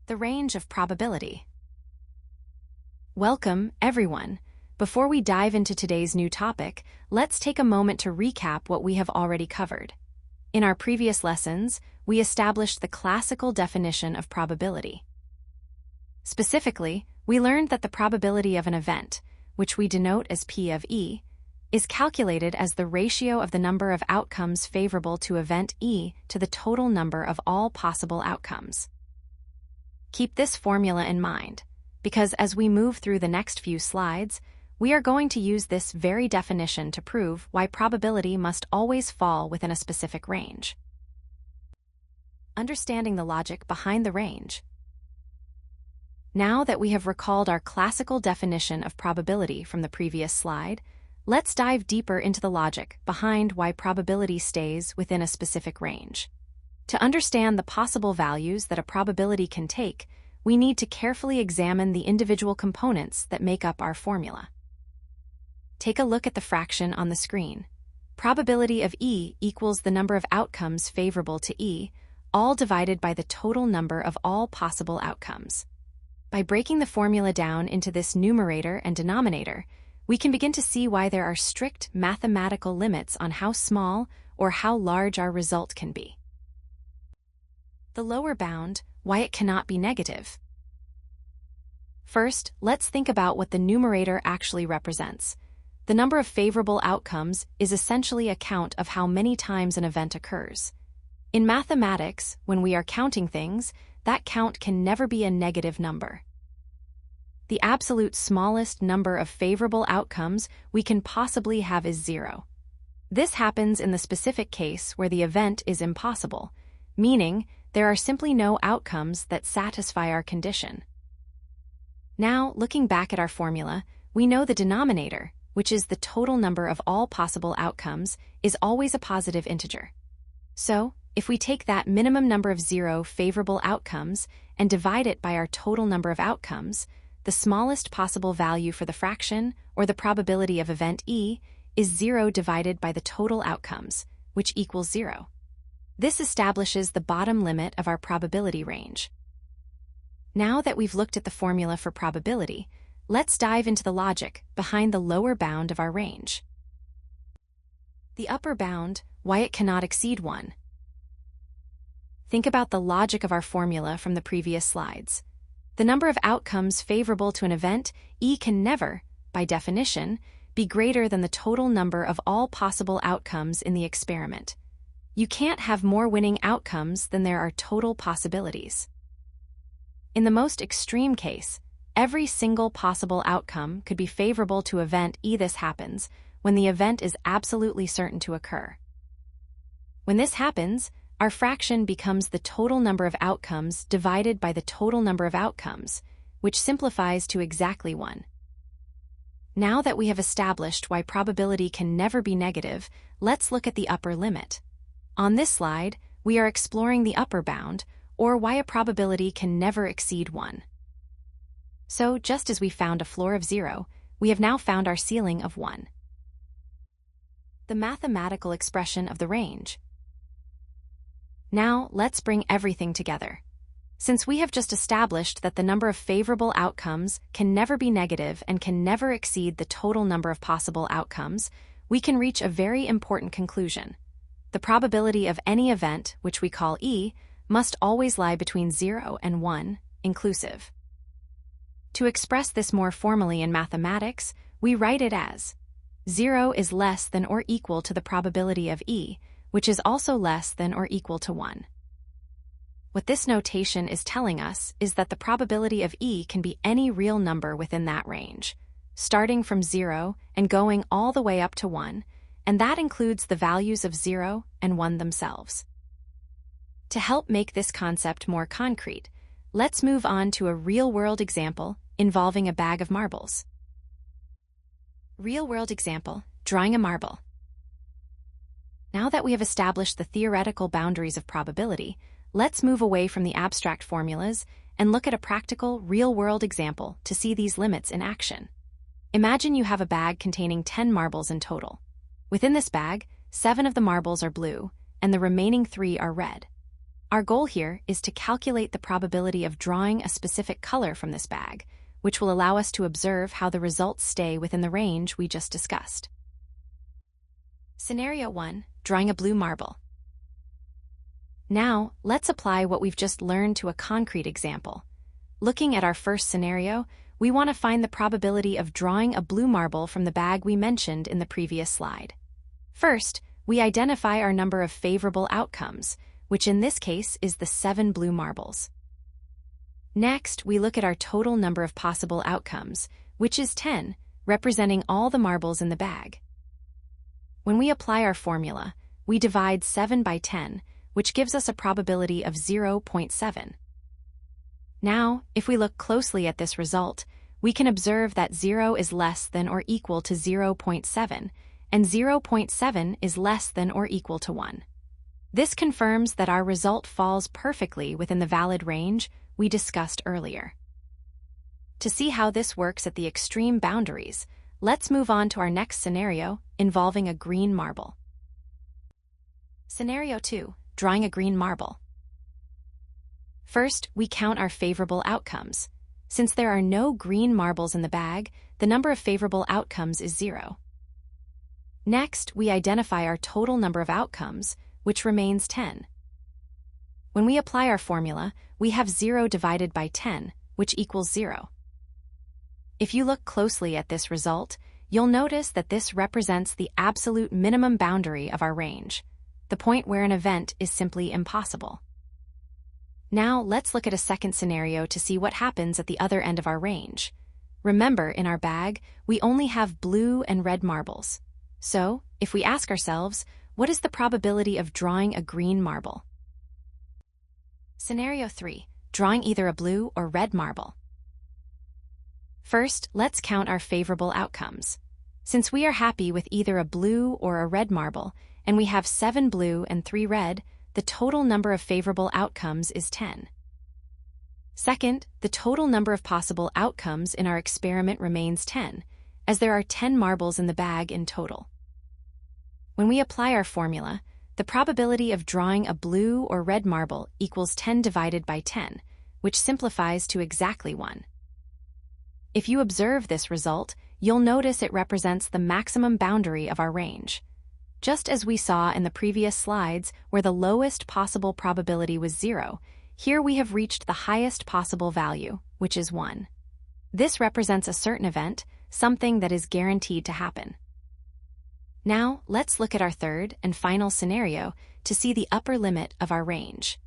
The range of probability. Welcome, everyone. Before we dive into today's new topic, let's take a moment to recap what we have already covered. In our previous lessons, we established the classical definition of probability. Specifically, we learned that the probability of an event, which we denote as P of E, is calculated as the ratio of the number of outcomes favorable to event E to the total number of all possible outcomes. Keep this formula in mind, because as we move through the next few slides, we are going to use this very definition to prove why probability must always fall within a specific range. Understanding the logic behind the range. Now that we have recalled our classical definition of probability from the previous slide, let's dive deeper into the logic behind why probability stays within a specific range. To understand the possible values that a probability can take, we need to carefully examine the individual components that make up our formula. Take a look at the fraction on the screen. Probability of E equals the number of outcomes favorable to E, all divided by the total number of all possible outcomes. By breaking the formula down into this numerator and denominator, we can begin to see why there are strict mathematical limits on how small or how large our result can be. The lower bound, why it cannot be negative. First, let's think about what the numerator actually represents. The number of favorable outcomes is essentially a count of how many times an event occurs. In mathematics, when we are counting things, that count can never be a negative number. The absolute smallest number of favorable outcomes we can possibly have is 0. This happens in the specific case where the event is impossible, meaning there are simply no outcomes that satisfy our condition. Now, looking back at our formula, we know the denominator, which is the total number of all possible outcomes, is always a positive integer. So, if we take that minimum number of 0 favorable outcomes and divide it by our total number of outcomes, the smallest possible value for the fraction, or the probability of event E, is 0 divided by the total outcomes, which equals 0. This establishes the bottom limit of our probability range. Now that we've looked at the formula for probability, let's dive into the logic behind the lower bound of our range. The upper bound, why it cannot exceed 1. Think about the logic of our formula from the previous slides. The number of outcomes favorable to an event, E, can never, by definition, be greater than the total number of all possible outcomes in the experiment. You can't have more winning outcomes than there are total possibilities. In the most extreme case, every single possible outcome could be favorable to event E. This happens when the event is absolutely certain to occur. When this happens, our fraction becomes the total number of outcomes divided by the total number of outcomes, which simplifies to exactly 1. Now that we have established why probability can never be negative, let's look at the upper limit. On this slide, we are exploring the upper bound, or why a probability can never exceed 1. So, just as we found a floor of 0, we have now found our ceiling of 1. The mathematical expression of the range. Now, let's bring everything together. Since we have just established that the number of favorable outcomes can never be negative and can never exceed the total number of possible outcomes, we can reach a very important conclusion. The probability of any event, which we call E, must always lie between 0 and 1, inclusive. To express this more formally in mathematics, we write it as 0 is less than or equal to the probability of E, which is also less than or equal to 1. What this notation is telling us is that the probability of E can be any real number within that range, starting from 0 and going all the way up to 1, and that includes the values of 0 and 1 themselves. To help make this concept more concrete, let's move on to a real-world example involving a bag of marbles. Real-world example, drawing a marble. Now that we have established the theoretical boundaries of probability, let's move away from the abstract formulas and look at a practical, real-world example to see these limits in action. Imagine you have a bag containing 10 marbles in total. Within this bag, 7 of the marbles are blue, and the remaining 3 are red. Our goal here is to calculate the probability of drawing a specific color from this bag, which will allow us to observe how the results stay within the range we just discussed. Scenario 1. Drawing a blue marble. Now, let's apply what we've just learned to a concrete example. Looking at our first scenario, we want to find the probability of drawing a blue marble from the bag we mentioned in the previous slide. First, we identify our number of favorable outcomes, which in this case is the 7 blue marbles. Next, we look at our total number of possible outcomes, which is 10, representing all the marbles in the bag. When we apply our formula, we divide 7 by 10, which gives us a probability of 0.7. Now, if we look closely at this result, we can observe that 0 is less than or equal to 0.7, and 0.7 is less than or equal to 1. This confirms that our result falls perfectly within the valid range we discussed earlier. To see how this works at the extreme boundaries, let's move on to our next scenario involving a green marble. Scenario 2. Drawing a green marble. First, we count our favorable outcomes. Since there are no green marbles in the bag, the number of favorable outcomes is 0. Next, we identify our total number of outcomes, which remains 10. When we apply our formula, we have 0 divided by 10, which equals 0. If you look closely at this result, you'll notice that this represents the absolute minimum boundary of our range, the point where an event is simply impossible. Now, let's look at a second scenario to see what happens at the other end of our range. Remember, in our bag, we only have blue and red marbles. So, if we ask ourselves, what is the probability of drawing a green marble? Scenario 3. Drawing either a blue or red marble. First, let's count our favorable outcomes. Since we are happy with either a blue or a red marble, and we have 7 blue and 3 red, the total number of favorable outcomes is 10. Second, the total number of possible outcomes in our experiment remains 10, as there are 10 marbles in the bag in total. When we apply our formula, the probability of drawing a blue or red marble equals 10 divided by 10, which simplifies to exactly 1. If you observe this result, you'll notice it represents the maximum boundary of our range. Just as we saw in the previous slides where the lowest possible probability was 0, here we have reached the highest possible value, which is 1. This represents a certain event, something that is guaranteed to happen. Now, let's look at our third and final scenario to see the upper limit of our range.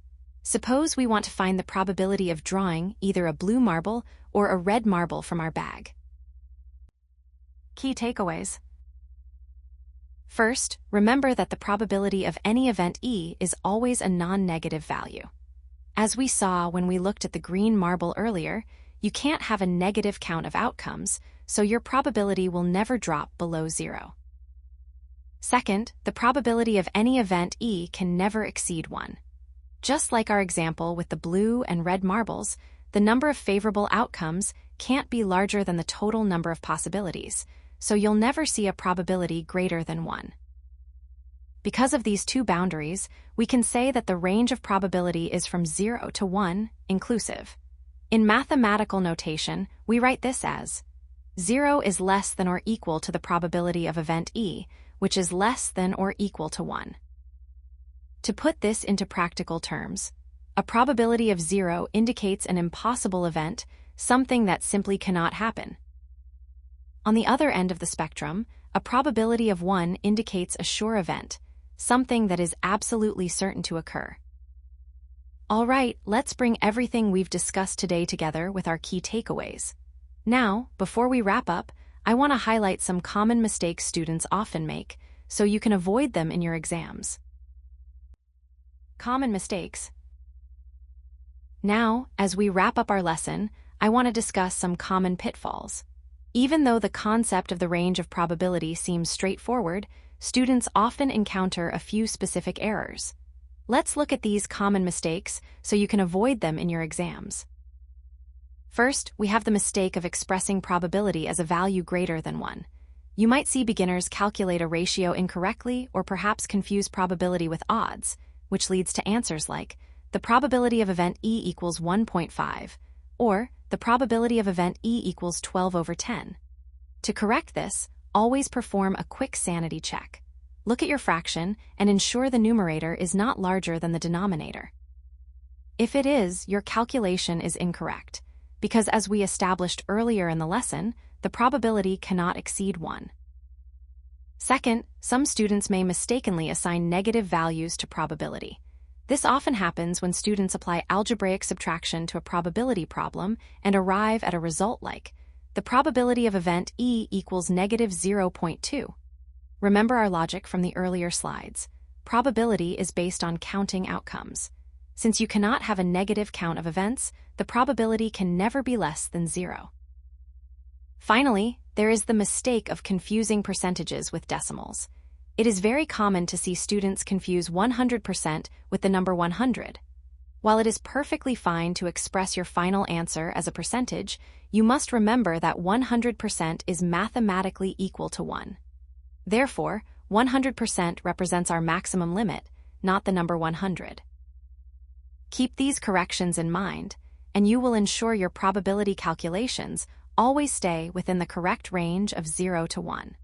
Suppose we want to find the probability of drawing either a blue marble or a red marble from our bag. Key takeaways. First, remember that the probability of any event E is always a non-negative value. As we saw when we looked at the green marble earlier, you can't have a negative count of outcomes, so your probability will never drop below 0. Second, the probability of any event E can never exceed 1. Just like our example with the blue and red marbles, the number of favorable outcomes can't be larger than the total number of possibilities, so you'll never see a probability greater than 1. Because of these two boundaries, we can say that the range of probability is from 0 to 1, inclusive. In mathematical notation, we write this as 0 is less than or equal to the probability of event E, which is less than or equal to 1. To put this into practical terms, a probability of 0 indicates an impossible event, something that simply cannot happen. On the other end of the spectrum, a probability of 1 indicates a sure event, something that is absolutely certain to occur. All right, let's bring everything we've discussed today together with our key takeaways. Now, before we wrap up, I want to highlight some common mistakes students often make, so you can avoid them in your exams. Common mistakes. Now, as we wrap up our lesson, I want to discuss some common pitfalls. Even though the concept of the range of probability seems straightforward, students often encounter a few specific errors. Let's look at these common mistakes so you can avoid them in your exams. First, we have the mistake of expressing probability as a value greater than 1. You might see beginners calculate a ratio incorrectly or perhaps confuse probability with odds, which leads to answers like, the probability of event E equals 1.5, or the probability of event E equals 12 over 10. To correct this, always perform a quick sanity check. Look at your fraction and ensure the numerator is not larger than the denominator. If it is, your calculation is incorrect, because as we established earlier in the lesson, the probability cannot exceed 1. Second, some students may mistakenly assign negative values to probability. This often happens when students apply algebraic subtraction to a probability problem and arrive at a result like the probability of event E equals negative 0.2. Remember our logic from the earlier slides. Probability is based on counting outcomes. Since you cannot have a negative count of events, the probability can never be less than 0. Finally, there is the mistake of confusing percentages with decimals. It is very common to see students confuse 100% with the number 100. While it is perfectly fine to express your final answer as a percentage, you must remember that 100% is mathematically equal to 1. Therefore, 100% represents our maximum limit, not the number 100. Keep these corrections in mind, and you will ensure your probability calculations always stay within the correct range of 0 to 1.